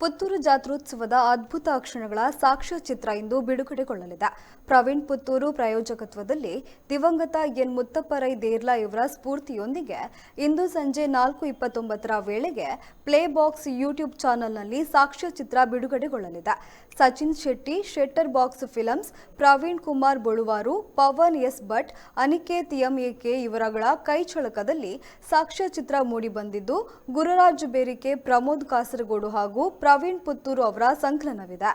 ಪುತ್ತೂರು ಜಾತ್ರೋತ್ಸವದ ಅದ್ಭುತ ಕ್ಷಣಗಳ ಸಾಕ್ಷ್ಯಚಿತ್ರ ಇಂದು ಬಿಡುಗಡೆಗೊಳ್ಳಲಿದೆ. ಪ್ರವೀಣ್ ಪುತ್ತೂರು ಪ್ರಾಯೋಜಕತ್ವದಲ್ಲಿ ದಿವಂಗತ ಎನ್ ಮುತ್ತಪ್ಪ ದೇರ್ಲಾ ಇವರ ಸ್ಫೂರ್ತಿಯೊಂದಿಗೆ ಇಂದು ಸಂಜೆ 4:29 ವೇಳೆಗೆ ಪ್ಲೇ ಬಾಕ್ಸ್ ಯೂಟ್ಯೂಬ್ ಚಾನೆಲ್ನಲ್ಲಿ ಸಾಕ್ಷ್ಯಚಿತ್ರ ಬಿಡುಗಡೆಗೊಳ್ಳಲಿದೆ. Sachin Shetty, Shettar box films, Praveen Kumar Bolwar, Pavan S Bhat, Aniket ಎಂಎಕೆ ಇವರಗಳ ಕೈಚಳಕದಲ್ಲಿ ಸಾಕ್ಷ್ಯಚಿತ್ರ ಮೂಡಿಬಂದಿದ್ದು, Gururaj ಬೇರಿಕೆ, Pramod Kasaragod ಹಾಗೂ ಪ್ರವೀಣ್ ಪುತ್ತೂರು ಅವರ ಸಂಕಲನವಿದೆ.